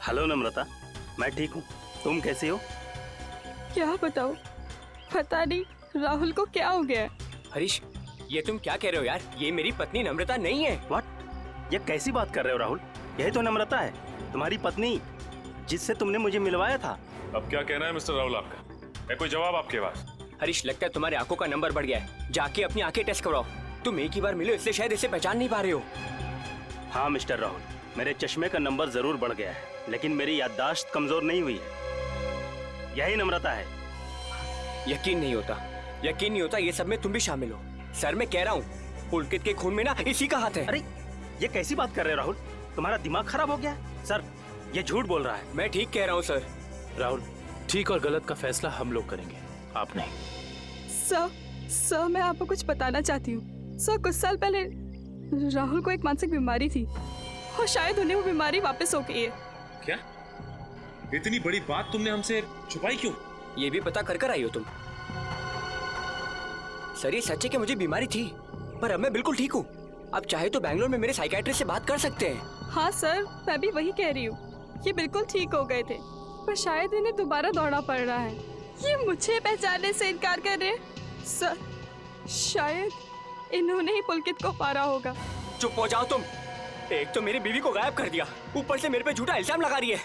L: हेलो नम्रता, मैं ठीक हूँ, तुम कैसी हो?
I: क्या बताओ, पता नहीं राहुल को क्या हो गया।
D: हरीश, ये तुम क्या कह रहे हो यार? ये मेरी पत्नी नम्रता नहीं है।
L: व्हाट?
N: ये कैसी बात कर रहे हो राहुल? यही तो नम्रता है, तुम्हारी पत्नी, जिससे तुमने मुझे मिलवाया था।
H: अब क्या कहना है मिस्टर राहुल आपका? है कोई जवाब आपके पास?
D: हरीश, लगता है तुम्हारी आंखों का नंबर बढ़ गया है। जाके अपनी आंखें टेस्ट करवाओ। तुम एक ही बार मिलो इसलिए शायद इसे पहचान नहीं पा रहे हो।
N: हाँ मिस्टर राहुल, मेरे चश्मे का नंबर जरूर बढ़ गया है, लेकिन मेरी याददाश्त कमजोर नहीं हुई है। यही नम्रता है।
D: यकीन नहीं होता ये सब में तुम भी शामिल हो। सर मैं कह रहा हूँ, पुलकित के खून में ना इसी का हाथ है।
N: अरे ये कैसी बात कर रहे हो राहुल? तुम्हारा दिमाग खराब हो गया? सर ये झूठ बोल रहा है।
D: मैं ठीक कह रहा हूँ सर।
K: राहुल, ठीक और गलत का फैसला हम लोग करेंगे, आप नहीं।
I: सर मैं आपको कुछ बताना चाहती हूँ। सर कुछ साल पहले राहुल को एक मानसिक बीमारी थी और शायद उन्हें वो बीमारी वापस हो गई है।
H: क्या? इतनी बड़ी बात तुमने हमसे छुपाई क्यों?
D: ये भी पता कर आई हो तुम? सर ये सच है कि मुझे बीमारी थी, पर अब मैं बिल्कुल ठीक हूँ। अब चाहे तो बैंगलोर में मेरे साइकियाट्रिस्ट से बात कर सकते हैं।
I: हाँ सर, मैं भी वही कह रही हूँ। ये बिल्कुल ठीक हो गए थे, पर शायद इन्हें दोबारा दौड़ना पड़ रहा है। ये मुझे पहचानने से इनकार कर रहे हैं। सर शायद इन्होंने ही पुलकित को मारा होगा।
D: चुप हो जाओ तुम। एक तो मेरी बीवी को गायब कर दिया, ऊपर से मेरे पे झूठा इल्जाम लगा रही है।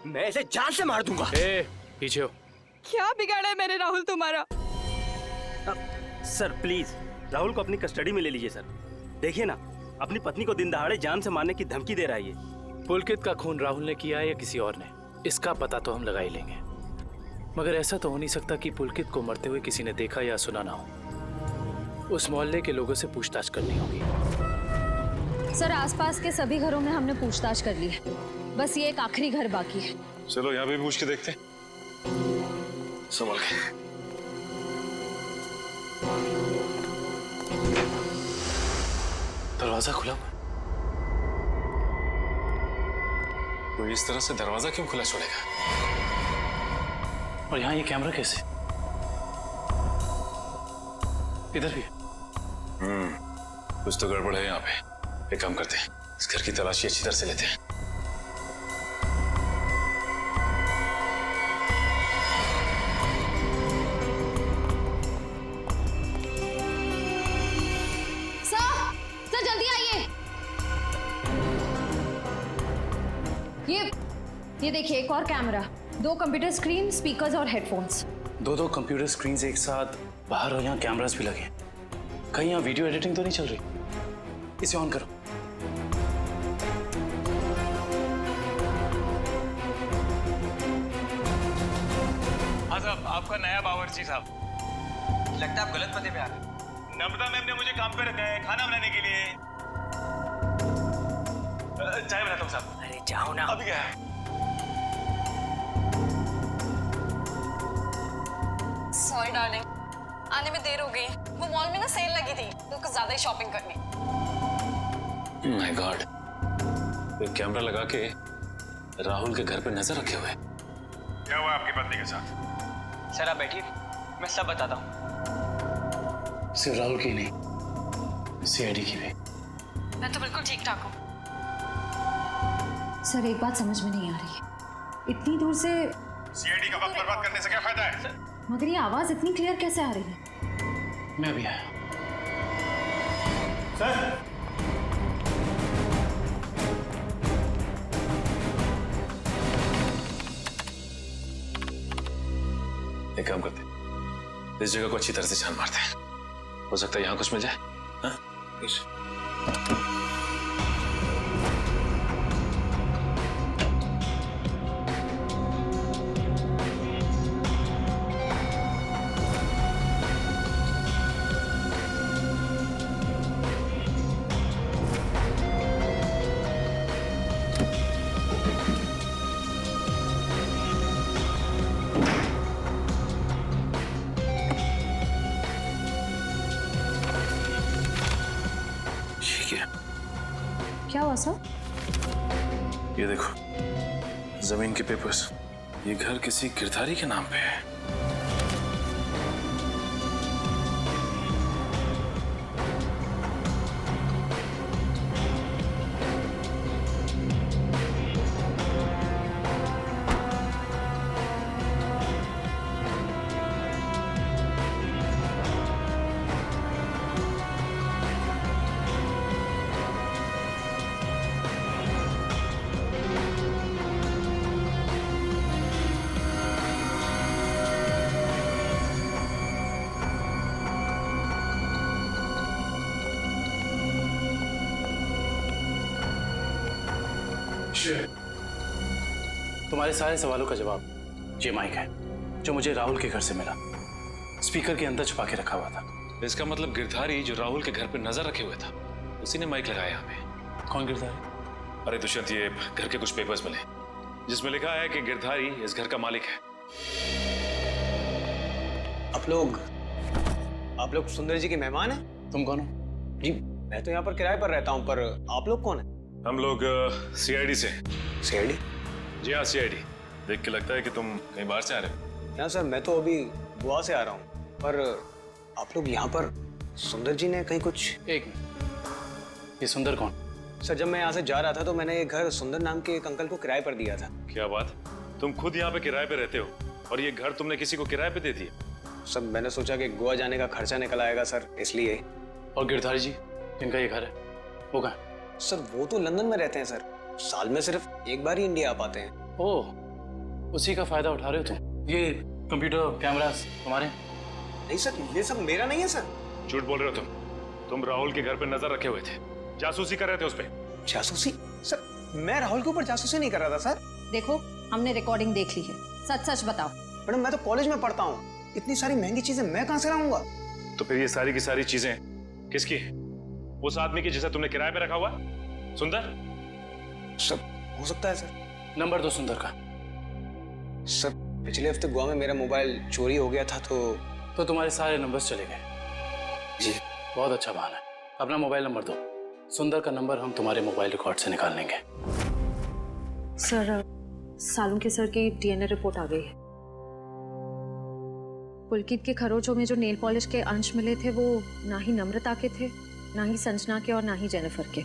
D: मैं इसे जान से मार दूंगा।
K: पीछे हो।
I: क्या बिगाड़ा है मैंने राहुल तुम्हारा?
N: सर प्लीज राहुल को अपनी कस्टडी में ले लीजिए सर। देखिए ना, अपनी पत्नी को दिन दहाड़े जान से मारने की धमकी दे रहा है ये।
K: पुलकित का खून राहुल ने किया है या किसी और ने, इसका पता तो हम लगा ही लेंगे, मगर ऐसा तो हो नहीं सकता कि पुलकित को मरते हुए किसी ने देखा या सुना ना हो। उस मोहल्ले के लोगों से पूछताछ करनी होगी।
F: सर आसपास के सभी घरों में हमने पूछताछ कर ली है, बस ये एक आखिरी घर बाकी है।
H: चलो यहाँ पे भी पूछ के देखते हैं। संभल के।
K: दरवाजा खुला हुआ।
H: तो इस तरह से दरवाजा क्यों खुला छोड़ेगा?
K: और यहाँ ये कैमरा कैसे? इधर भी।
H: कुछ तो गड़बड़ है यहाँ पे। एक काम करते हैं, इस घर की तलाशी अच्छी तरह से लेते हैं।
F: सर जल्दी आइए। ये देखिए एक और कैमरा, 2 कंप्यूटर स्क्रीन, स्पीकर्स और हेडफोन्स।
K: 2 कंप्यूटर स्क्रीन एक साथ बाहर, और यहाँ कैमरास भी लगे। कहीं यहाँ वीडियो एडिटिंग तो नहीं चल रही? इसे ऑन करो।
O: हाँ साहब, आपका नया बावर्ची साहब।
D: लगता है आप गलत पते पे आ गए।
O: नम्रता मैम ने मुझे काम पे रखा है खाना बनाने के लिए। चाय बनाता हूँ साहब।
D: अरे जाओ ना।
O: अभी क्या है?
F: सॉरी डार्लिंग, आने में देर हो गई। वो मॉल में ना सेल लगी थी तो कुछ ज्यादा ही शॉपिंग करनी।
H: माय गॉड, कोई कैमरा लगा के राहुल के घर पे नजर रखे हुए।
B: क्या हुआ आपकी पत्नी के साथ?
D: सर आप बैठिए, मैं सब बताता हूँ।
K: सिर्फ राहुल की नहीं, सीआईडी की भी।
F: मैं तो बिल्कुल ठीक ठाक हूँ। सर एक बात समझ में नहीं आ रही है, इतनी दूर से
B: सीआईडी का वक्त बर्बाद करने से क्या फायदा है?
F: मगर ये आवाज इतनी क्लियर कैसे आ रही है?
K: मैं भी आया।
B: सर
H: एक काम करते हैं, इस जगह को अच्छी तरह से छान मारते हैं। हो सकता है यहाँ कुछ मिल जाए। हाँ?
F: क्या हुआ सर?
H: ये देखो, जमीन के पेपर्स। ये घर किसी गिरधारी के नाम पे है।
K: तुम्हारे सारे सवालों का जवाब ये माइक है, जो मुझे राहुल के घर से मिला। स्पीकर के अंदर छुपा के रखा हुआ था।
H: इसका मतलब गिरधारी जो राहुल के घर पे नजर रखे हुए था, उसी ने माइक लगाया यहाँ पे।
K: कौन गिरधारी?
H: अरे दुष्यंत, ये घर के कुछ पेपर्स मिले जिसमें लिखा है कि गिरधारी इस घर का मालिक है।
D: आप लोग सुंदर जी के मेहमान हैं?
K: तुम कौन हो?
D: जी मैं तो यहाँ पर किराए पर रहता हूँ, पर आप लोग कौन हैं?
H: हम लोग सीआईडी से।
D: सीआईडी?
H: जी हाँ, सीआईडी। देख के लगता है कि तुम कहीं बाहर से आ रहे हो।
D: ना सर, मैं तो अभी गोवा से आ रहा हूँ, पर आप लोग यहाँ पर सुंदर जी ने कहीं कुछ।
K: एक मिनट, ये सुंदर कौन?
D: सर जब मैं यहाँ से जा रहा था तो मैंने ये घर सुंदर नाम के एक अंकल को किराए पर दिया था।
H: क्या बात, तुम खुद यहाँ पे किराए पे रहते हो और ये घर तुमने किसी को किराए पे दे दिया?
D: सर मैंने सोचा कि गोवा जाने का खर्चा निकल आएगा सर, इसलिए।
K: और गिरधारी जी जिनका ये घर है, वो कहाँ?
D: सर वो तो लंदन में रहते हैं सर, साल में सिर्फ एक बार ही इंडिया आ पाते हैं।
K: ओह, उसी का फायदा उठा रहे हो तुम? ये कंप्यूटर कैमरास तुम्हारे?
D: नहीं सर, ये सब मेरा नहीं है सर।
H: झूठ बोल रहे हो तुम राहुल के घर पे नजर रखे हुए थे, जासूसी कर रहे थे उस पे।
D: जासूसी? सर मैं राहुल के ऊपर जासूसी नहीं कर रहा था सर।
F: देखो हमने रिकॉर्डिंग देख ली है, सच सच बताओ।
D: मैडम मैं तो कॉलेज में पढ़ता हूँ, इतनी सारी महंगी चीजें मैं कहाँ से लाऊंगा?
H: तो फिर ये सारी की सारी चीजें किसकी है? उस आदमी की जिसे तुमने किराए पे रखा हुआ, सुंदर?
D: सर हो सकता है सर।
K: नंबर दो सुंदर का।
D: सर पिछले हफ्ते गोवा में मेरा मोबाइल चोरी हो गया था,
K: तो तुम्हारे सारे नंबर्स चले गए?
D: जी।
K: बहुत अच्छा बहाना है। अपना मोबाइल नंबर दो, सुंदर का नंबर हम तुम्हारे मोबाइल रिकॉर्ड से निकाल लेंगे।
J: सर सालुंके सर की डीएनए रिपोर्ट आ गई है। पुलकित के खरोचों में जो नेल पॉलिश के अंश मिले थे वो ना ही नम्रता के थे, ना ही संजना के और ना ही जेनिफर के।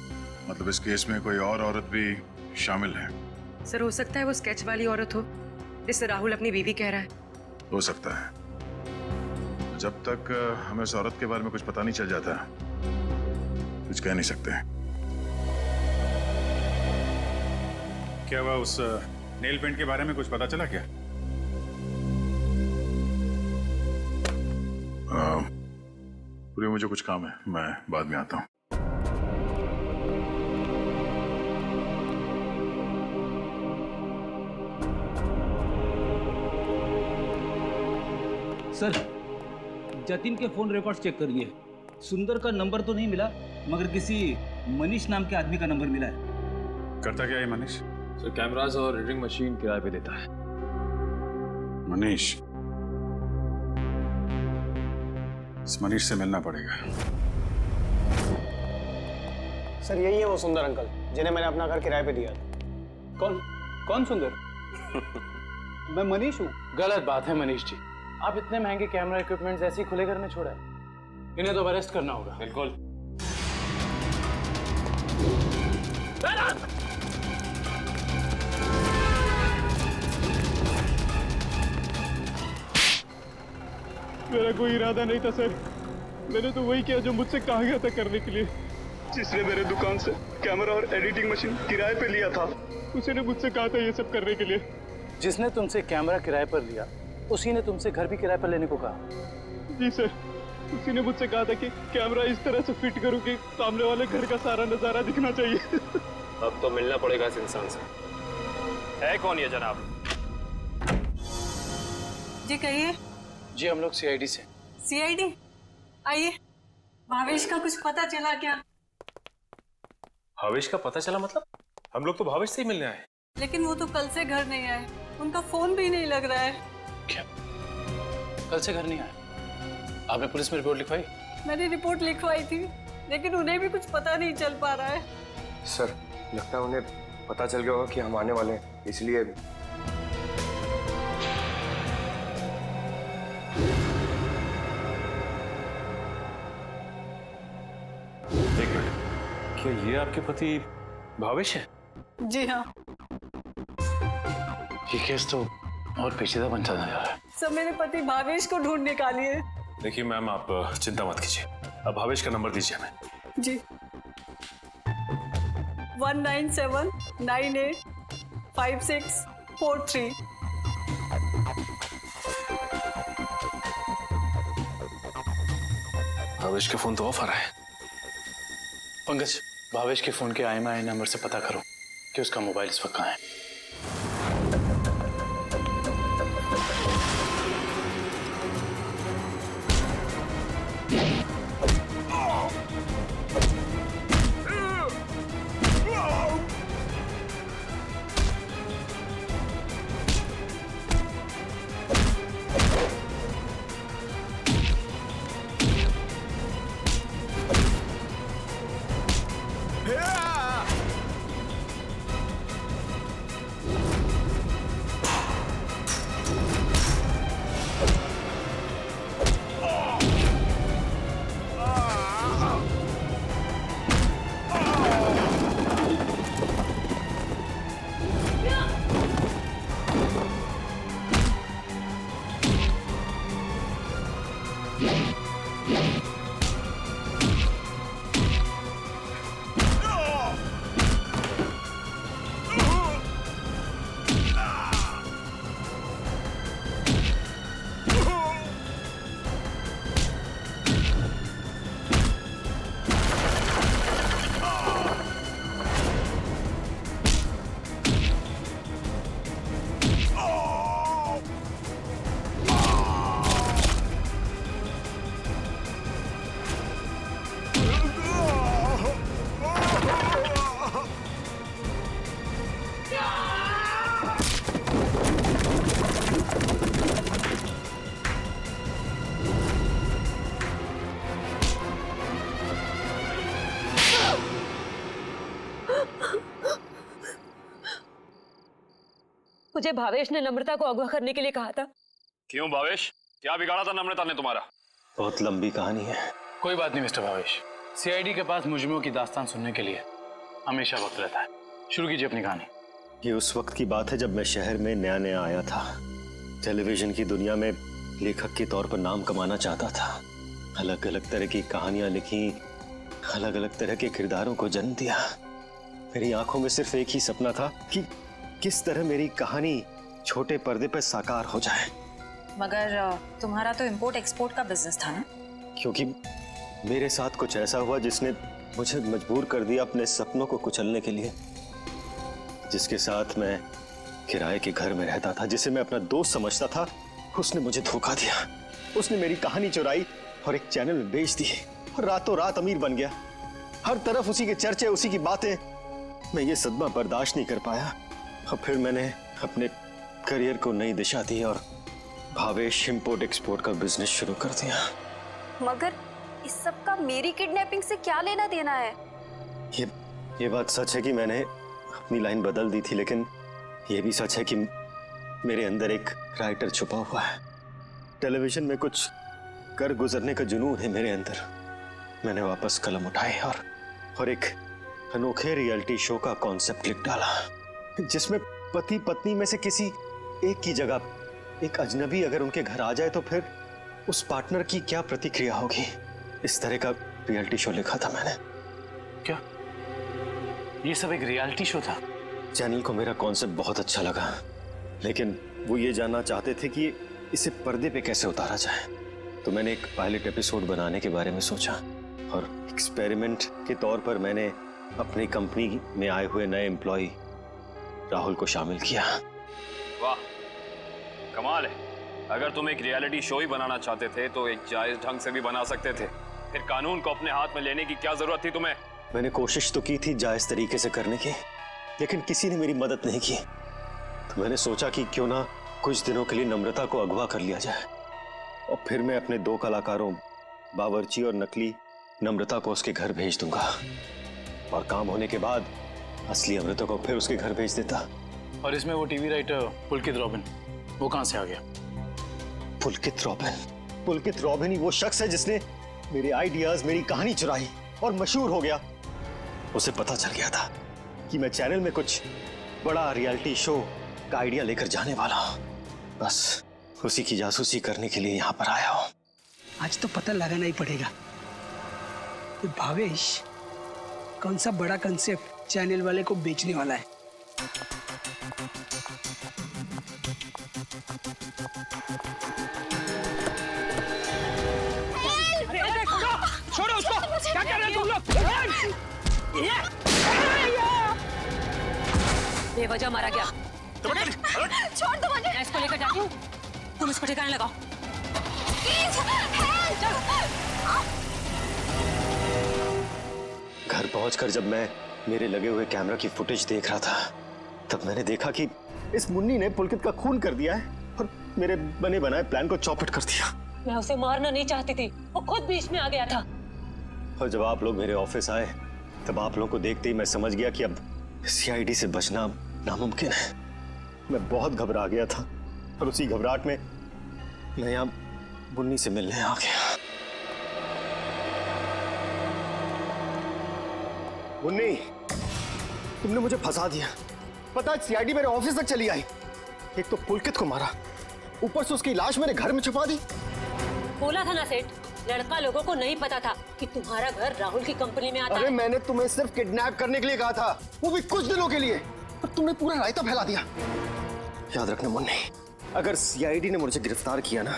C: मतलब इस केस में कोई और औरत भी शामिल है?
P: सर हो सकता है वो स्केच वाली औरत हो जिससे राहुल अपनी बीवी कह रहा है।
C: हो सकता है। जब तक हमें उस औरत के बारे में कुछ पता नहीं चल जाता, कुछ कह नहीं सकते।
B: क्या हुआ, उस नेल पेंट के बारे में कुछ पता चला क्या?
C: पूरी मुझे कुछ काम है, मैं बाद में आता हूँ।
Q: सर जतिन के फोन रिकॉर्ड्स चेक करिए, सुंदर का नंबर तो नहीं मिला, मगर किसी मनीष नाम के आदमी का नंबर मिला है।
B: करता क्या है मनीष?
H: सर कैमरास और रीडिंग मशीन किराए पे देता है।
B: मनीष? इस मनीष से मिलना पड़ेगा।
D: सर यही है वो सुंदर अंकल जिन्हें मैंने अपना घर किराए पे दिया था।
Q: कौन सुंदर? मैं मनीष हूँ।
K: गलत बात है मनीष जी, आप इतने महंगे कैमरा इक्विपमेंट्स ऐसे ही खुले घर में छोड़ा है? इन्हें तो अरेस्ट करना होगा।
H: बिल्कुल।
R: मेरा कोई इरादा नहीं था सर, मैंने तो वही किया जो मुझसे कहा गया था करने के लिए। जिसने मेरे दुकान से कैमरा और एडिटिंग मशीन किराए पे लिया था, उसी ने मुझसे कहा था ये सब करने के लिए।
K: जिसने तुमसे कैमरा किराए पर लिया, उसी ने तुमसे घर भी किराए पर लेने को कहा?
R: जी सर, उसी ने मुझसे कहा था कि कैमरा इस तरह से फिट करूं कि सामने वाले घर का सारा नजारा दिखना चाहिए।
N: अब तो मिलना पड़ेगा इस इंसान से। है कौन ये जनाब?
P: जी कहिए।
K: जी हम लोग सीआईडी से।
P: सीआईडी? आइए। भावेश का कुछ पता चला क्या?
H: भावेश का पता चला मतलब? हम लोग तो भावेश से ही मिलने आए।
P: लेकिन वो तो कल से घर नहीं आए, उनका फोन भी नहीं लग रहा है।
K: क्या कल से घर नहीं आए? आपने पुलिस में रिपोर्ट लिखवाई?
P: मैंने रिपोर्ट लिखवाई थी, लेकिन उन्हें भी कुछ पता नहीं चल पा रहा है।
E: सर लगता है उन्हें पता चल गया होगा कि हम आने वाले हैं, इसलिए।
H: एक मिनट, क्या ये आपके पति भावेश है?
P: जी हाँ।
K: ये केस तो और पेचीदा बनता जा रहा है।
P: सब मेरे पति भावेश को ढूंढ निकालिए।
H: देखिए मैम, आप चिंता मत कीजिए, अब भावेश का नंबर दीजिए हमें।
P: जी 197985643।
H: भावेश का फोन तो ऑफ आ रहा है।
K: पंकज, भावेश के फोन के IMEI नंबर से पता करो, कि उसका मोबाइल इस वक्त कहाँ है।
P: मुझे भावेश ने नम्रता को अगवा करने के लिए कहा था।
H: क्यों भावेश, क्या बिगाड़ा था नम्रता ने तुम्हारा?
L: बहुत लंबी कहानी है।
K: कोई बात नहीं मिस्टर भावेश, सीआईडी के पास मुजरिमों की दास्तान सुनने के लिए हमेशा वक्त रहता है। शुरू कीजिए अपनी कहानी।
L: ये उस वक्त की बात है जब मैं शहर में नया नया आया था। टेलीविजन की दुनिया में लेखक के तौर पर नाम कमाना चाहता था। अलग अलग तरह की कहानियां लिखी, अलग अलग तरह के किरदारों को जन्म दिया। मेरी आंखों में सिर्फ एक ही सपना था कि किस तरह मेरी कहानी छोटे पर्दे पर साकार हो जाए।
S: मगर तुम्हारा तो इंपोर्ट एक्सपोर्ट का बिजनेस था ना?
L: क्योंकि मेरे साथ कुछ ऐसा हुआ जिसने मुझे मजबूर कर दिया अपने सपनों को कुचलने के लिए। जिसके साथ मैं किराए के घर में रहता था, जिसे मैं अपना दोस्त समझता था, उसने मुझे धोखा दिया। उसने मेरी कहानी चुराई और एक चैनल में बेच दी और रातों रात अमीर बन गया। हर तरफ उसी के चर्चे, उसी की बातें। मैं ये सदमा बर्दाश्त नहीं कर पाया और फिर मैंने अपने करियर को नई दिशा दी और भावेश इंपोर्ट एक्सपोर्ट का बिजनेस शुरू कर दिया।
S: मगर इस सब का मेरी किडनैपिंग से क्या लेना देना है?
L: ये बात सच है कि मैंने अपनी लाइन बदल दी थी, लेकिन ये भी सच है कि मेरे अंदर एक राइटर छुपा हुआ है। टेलीविजन में कुछ कर गुजरने का जुनून है मेरे अंदर। मैंने वापस कलम उठाई और एक अनोखे रियलिटी शो का कॉन्सेप्ट लिख डाला, जिसमें पति पत्नी में से किसी एक की जगह एक अजनबी अगर उनके घर आ जाए तो फिर उस पार्टनर की क्या प्रतिक्रिया होगी। इस तरह का रियलिटी शो लिखा था मैंने।
K: क्या ये सब एक रियलिटी शो था?
L: चैनल को मेरा कॉन्सेप्ट बहुत अच्छा लगा, लेकिन वो ये जानना चाहते थे कि इसे पर्दे पे कैसे उतारा जाए। तो मैंने एक पायलट एपिसोड बनाने के बारे में सोचा और एक्सपेरिमेंट के तौर पर मैंने अपनी कंपनी में आए हुए नए एम्प्लॉय राहुल को शामिल किया।
H: वाह, कमाल है। अगर तुम एक रियलिटी शो ही बनाना चाहते थे तो एक जायज ढंग से भी बना सकते थे। फिर कानून को अपने हाथ में लेने की क्या जरूरत थी तुम्हें?
L: मैंने कोशिश तो की थी जायज तरीके से करने की, लेकिन किसी ने मेरी मदद नहीं की। तो मैंने सोचा कि क्यों ना कुछ दिनों के लिए नम्रता को अगवा कर लिया जाए और फिर मैं अपने दो कलाकारों बावर्ची और नकली नम्रता को उसके घर भेज दूंगा और काम होने के बाद असली अमृता को फिर उसके घर भेज देता।
K: और इसमें वो टीवी राइटर पुलकित रॉबिन, वो कहां से आ गया?
L: पुलकित रॉबिन ही वो शख्स है जिसने मेरे आइडियाज, मेरी कहानी चुराई और मशहूर हो गया। उसे पता चल गया था कि मैं चैनल में कुछ बड़ा रियलिटी शो का आइडिया लेकर जाने वाला हूं। बस उसी की जासूसी करने के लिए यहाँ पर आया हूँ।
T: आज तो पता लगाना ही पड़ेगा कि भावेश कौन सा बड़ा कंसेप्ट चैनल वाले को बेचने वाला है।
P: छोड़ो उसको! क्या कर रहे हो तुम लोग?
U: बेवजह मारा गया।
G: छोड़ दो मुझे।
U: मैं इसको लेकर जाती हूँ, तुम इसको ठिकाने लगाओ।
E: घर पहुंचकर जब मैं मेरे लगे हुए कैमरा की फुटेज देख रहा था, तब मैंने देखा कि इस मुन्नी ने पुलकित का खून कर दिया है और मेरे बने बनाए प्लान को चौपट कर दिया।
U: मैं उसे मारना नहीं चाहती थी, वो खुद बीच में आ गया था।
E: और जब आप लोग मेरे ऑफिस आए, तब आप लोगों को देखते ही मैं समझ गया कि अब सीआईडी से बचना नामुमकिन है। मैं बहुत घबरा गया था और उसी घबराहट में मैं यहाँ मुन्नी से मिलने आ गया। मुन्नी, तुमने मुझे फंसा दिया। पता है सीआईडी मेरे ऑफिस तक चली आई। एक तो पुलकित को मारा, ऊपर से उसकी लाश मेरे घर में छुपा दी।
U: बोला था ना सेठ, लड़का लोगों को नहीं पता था कि तुम्हारा घर राहुल की कंपनी में आता है।
E: अरे मैंने तुम्हें सिर्फ किडनैप करने के लिए कहा था, वो भी कुछ दिनों के लिए, और तुमने पूरा रायता फैला दिया। याद रखना मुन्नी, अगर सीआईडी ने मुझे गिरफ्तार किया ना,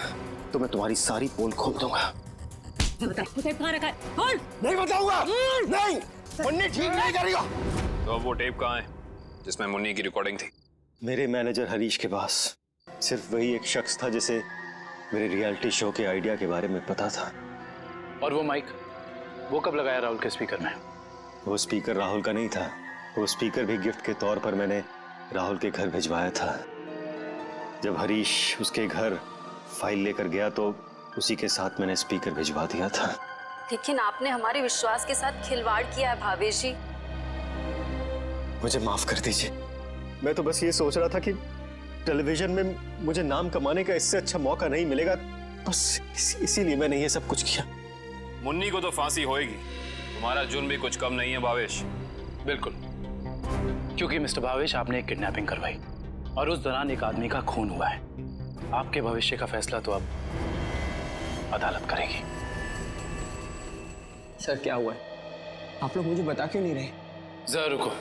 E: तो मैं तुम्हारी सारी पोल खोल दूंगा।
U: कहाँ रखा है? बोल।
E: नहीं बताऊंगा। नहीं, मुन्नी ठीक नहीं करेगा।
H: तो अब वो टेप कहाँ है जिसमें मुन्नी की रिकॉर्डिंग थी?
E: मेरे मैनेजर हरीश के पास। सिर्फ वही एक शख्स था जिसे मेरे रियलिटी शो के आइडिया के बारे में पता था।
K: और वो माइक, वो कब लगाया राहुल के स्पीकर में?
E: वो स्पीकर राहुल का नहीं था। वो स्पीकर भी गिफ्ट के तौर पर मैंने राहुल के घर भिजवाया था। जब हरीश उसके घर फाइल लेकर गया तो उसी के साथ मैंने स्पीकर भिजवा दिया था।
S: लेकिन आपने हमारे विश्वास के साथ खिलवाड़ किया है भावेश जी।
E: मुझे माफ कर दीजिए। मैं तो बस ये सोच रहा था कि टेलीविजन में मुझे नाम कमाने का इससे अच्छा मौका नहीं मिलेगा, बस इसीलिए मैंने ये सब कुछ किया।
H: मुन्नी को तो फांसी होएगी, तुम्हारा जुर्म भी कुछ कम नहीं है भावेश।
K: बिल्कुल, क्योंकि मिस्टर भावेश आपने एक किडनैपिंग करवाई और उस दौरान एक आदमी का खून हुआ है। आपके भविष्य का फैसला तो अब अदालत करेगी।
D: सर क्या हुआ है? आप लोग मुझे बता क्यों नहीं रहे?
K: जरा रुको,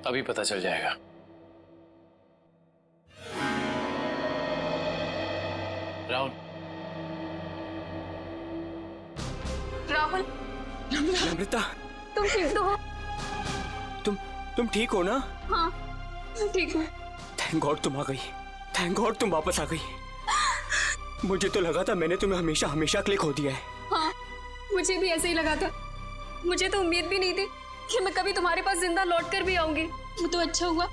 K: अभी पता चल जाएगा। राहुल।
G: राहुल।
T: नम्रता,
G: तुम ठीक तो हो?
T: तुम ठीक हो ना?
G: हाँ, मैं ठीक हूँ।
T: थैंक गॉड तुम आ गई। थैंक गॉड तुम वापस आ गई। मुझे तो लगा था मैंने तुम्हें हमेशा हमेशा के लिए खो दिया है।
G: हाँ, मुझे भी ऐसे ही लगा था। मुझे तो उम्मीद भी नहीं थी कि मैं कभी तुम्हारे पास जिंदा लौट कर भी आऊंगी। वो तो अच्छा हुआ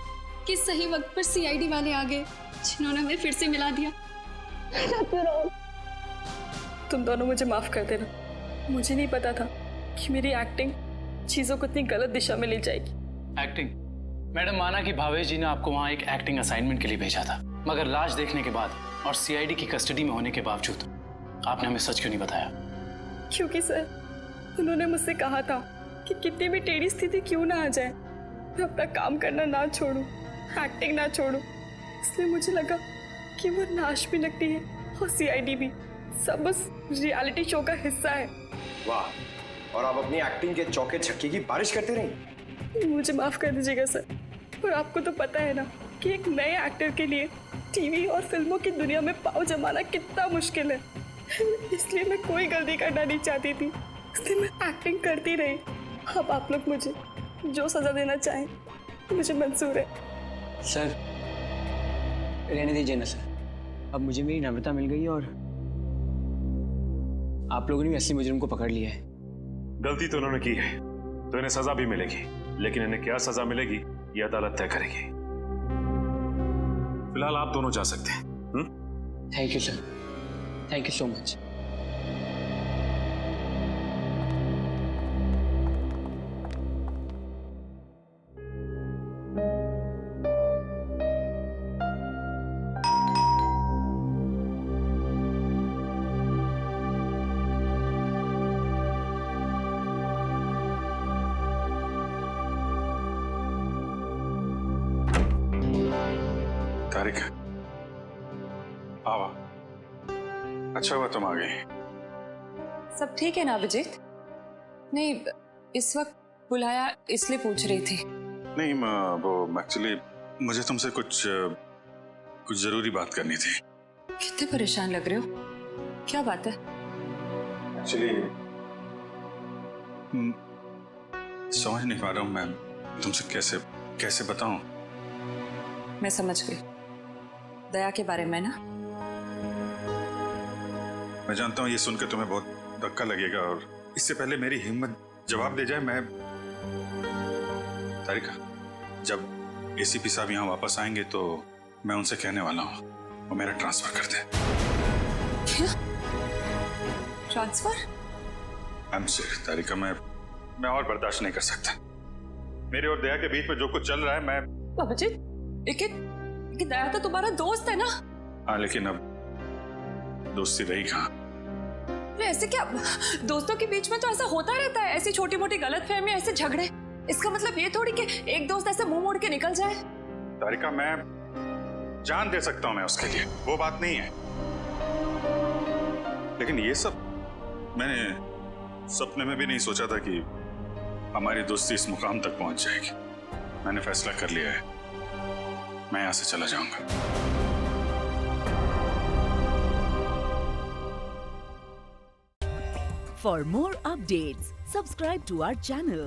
G: कि सही वक्त पर सीआईडी वाले आ गए, जिन्होंने हमें फिर से मिला दिया।
I: तुम दोनों मुझे माफ कर देना। मुझे नहीं पता था कि मेरी एक्टिंग चीजों को इतनी गलत दिशा में ले जाएगी।
K: एक्टिंग? मैडम, माना कि भावेश जी ने आपको वहाँ एक एक्टिंग असाइनमेंट के लिए भेजा था, मगर लाश देखने के बाद और सीआईडी की कस्टडी में होने के बावजूद आपने हमें सच क्यों नहीं बताया?
I: क्योंकि सर, उन्होंने मुझसे कहा था कि कितनी भी टेढ़ी स्थिति क्यों ना आ जाए, मैं अपना काम करना ना छोड़ूं, एक्टिंग ना छोड़ूं। इसलिए मुझे लगा कि वो नाश भी लगती है और सीआईडी भी सब बस रियलिटी शो का हिस्सा है।
E: वाह, और आप अपनी एक्टिंग के चौके छक्के की बारिश करते रही।
I: मुझे माफ कर दीजिएगा सर। और आपको तो पता है ना कि एक नए एक्टर के लिए टीवी और फिल्मों की दुनिया में पाँव जमाना कितना मुश्किल है। इसलिए मैं कोई गलती करना नहीं चाहती थी, इसलिए मैं एक्टिंग करती रही। अब आप लोग मुझे जो सजा देना चाहें मुझे मंजूर है।
D: सर रहने दीजिए ना सर, अब मुझे मेरी नम्रता मिल गई और आप लोगों ने भी असली मुजरिम को पकड़ लिया है।
B: गलती तो उन्होंने की है, तो इन्हें सजा भी मिलेगी, लेकिन इन्हें क्या सजा मिलेगी ये अदालत तय करेगी। फिलहाल आप दोनों जा सकते हैं।
D: Thank you sir, thank you so much.
B: Tariq, आवा, अच्छा हुआ तुम आ गई।
V: सब ठीक है ना अभिजीत? नहीं, इस वक्त बुलाया इसलिए पूछ रही थी।
B: नहीं, वो एक्चुअली मुझे तुमसे कुछ जरूरी बात करनी थी।
V: कितने परेशान लग रहे हो, क्या बात है?
B: एक्चुअली समझ नहीं पा रहा हूँ मैं तुमसे कैसे बताऊं।
V: मैं समझ गई। दया के बारे में ना?
B: मैं जानता हूँ ये सुनकर तुम्हें बहुत धक्का लगेगा, और इससे पहले मेरी हिम्मत जवाब दे जाए, मैं तारिका, जब एसीपी साहब यहाँ वापस आएंगे तो मैं उनसे कहने वाला हूँ वो मेरा ट्रांसफर कर दें।
V: क्या? ट्रांसफर?
B: आई एम सॉरी तारिका, मैं और बर्दाश्त नहीं कर सकता। मेरे और दया के बीच में जो कुछ चल रहा है, मैं
V: अभिजीत, लेकिन दया तो तुम्हारा दोस्त है ना?
B: हाँ, लेकिन अब दोस्ती रही कहाँ?
V: ऐसे क्या, दोस्तों के बीच में तो ऐसा होता रहता है, ऐसी छोटी मोटी गलतफहमी, ऐसे झगड़े। इसका मतलब ये थोड़ी कि एक दोस्त ऐसे मुंह मोड़ के निकल जाए।
B: तारिका, मैं जान दे सकता हूं मैं उसके लिए, वो बात नहीं है, लेकिन ये सब मैंने सपने में भी नहीं सोचा था कि हमारी दोस्ती इस मुकाम तक पहुंच जाएगी। मैंने फैसला कर लिया है, मैं यहां से चला जाऊंगा।
A: For more updates, subscribe to our channel,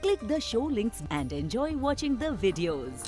A: click the show links and enjoy watching the videos.